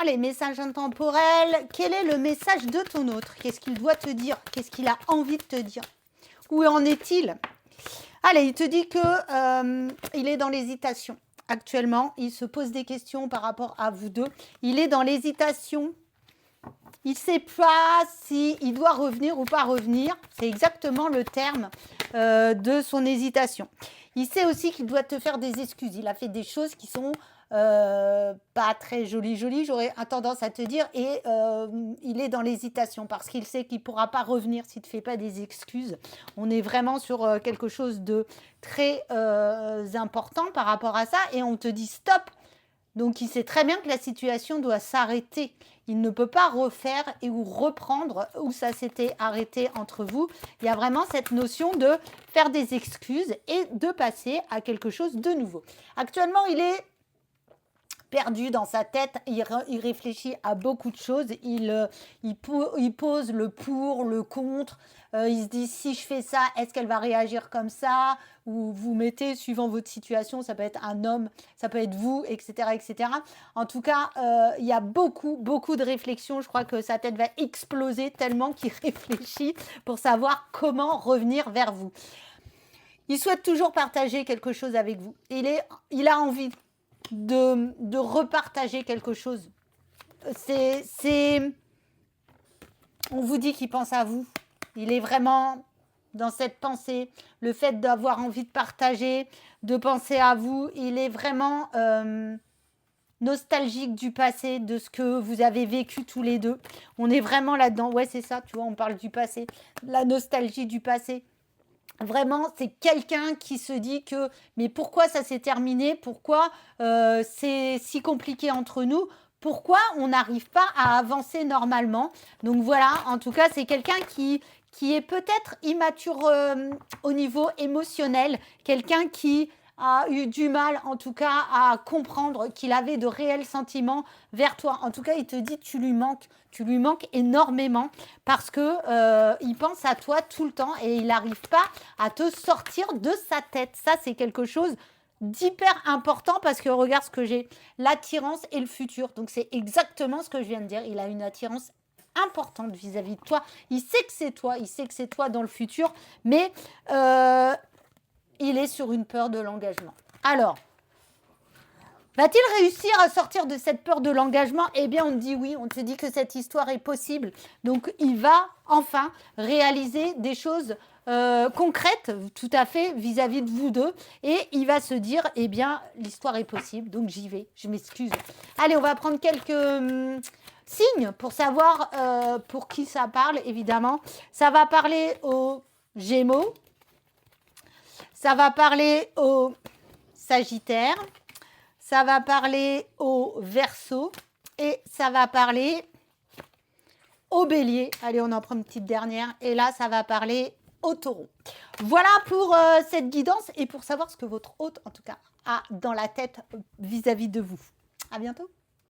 Allez, message intemporel. Quel est le message de ton autre? Qu'est-ce qu'il doit te dire? Qu'est-ce qu'il a envie de te dire? Où en est-il? Allez, il te dit que il est dans l'hésitation. Actuellement, il se pose des questions par rapport à vous deux. Il est dans l'hésitation. Il ne sait pas s'il doit revenir ou pas revenir. C'est exactement le terme de son hésitation. Il sait aussi qu'il doit te faire des excuses. Il a fait des choses qui sont pas très jolies, j'aurais tendance à te dire. Et il est dans l'hésitation parce qu'il sait qu'il ne pourra pas revenir s'il ne te fait pas des excuses. On est vraiment sur quelque chose de très important par rapport à ça. Et on te dit stop. Donc, il sait très bien que la situation doit s'arrêter. Il ne peut pas refaire et ou reprendre où ça s'était arrêté entre vous. Il y a vraiment cette notion de faire des excuses et de passer à quelque chose de nouveau. Actuellement, il est perdu dans sa tête, il réfléchit à beaucoup de choses, il pose le pour, le contre, il se dit si je fais ça, est-ce qu'elle va réagir comme ça? Ou vous mettez, suivant votre situation, ça peut être un homme, ça peut être vous, etc. etc. En tout cas, il y a beaucoup, beaucoup de réflexions. Je crois que sa tête va exploser tellement qu'il réfléchit pour savoir comment revenir vers vous. Il souhaite toujours partager quelque chose avec vous. Il a envie de repartager quelque chose. On vous dit qu'il pense à vous. Il est vraiment dans cette pensée. Le fait d'avoir envie de partager, de penser à vous, il est vraiment nostalgique du passé, de ce que vous avez vécu tous les deux. On est vraiment là-dedans. Ouais, c'est ça, tu vois, on parle du passé. La nostalgie du passé. Vraiment, c'est quelqu'un qui se dit que mais pourquoi ça s'est terminé? Pourquoi c'est si compliqué entre nous? Pourquoi on n'arrive pas à avancer normalement? Donc voilà, en tout cas, c'est quelqu'un qui est peut-être immature au niveau émotionnel, quelqu'un qui a eu du mal, en tout cas, à comprendre qu'il avait de réels sentiments vers toi. En tout cas, il te dit tu lui manques énormément parce que il pense à toi tout le temps et il n'arrive pas à te sortir de sa tête. Ça, c'est quelque chose d'hyper important parce que regarde ce que j'ai, l'attirance et le futur. Donc, c'est exactement ce que je viens de dire. Il a une attirance importante vis-à-vis de toi. Il sait que c'est toi dans le futur, mais il est sur une peur de l'engagement. Alors, va-t-il réussir à sortir de cette peur de l'engagement? Eh bien, on te dit oui, on te dit que cette histoire est possible. Donc, il va enfin réaliser des choses concrètes, tout à fait, vis-à-vis de vous deux. Et il va se dire, eh bien, l'histoire est possible, donc j'y vais, je m'excuse. Allez, on va prendre quelques signes pour savoir pour qui ça parle, évidemment. Ça va parler aux Gémeaux. Ça va parler aux Sagittaires, ça va parler aux Verseaux et ça va parler aux Béliers. Allez, on en prend une petite dernière. Et là, ça va parler aux Taureaux. Voilà pour cette guidance et pour savoir ce que votre hôte, en tout cas, a dans la tête vis-à-vis de vous. À bientôt.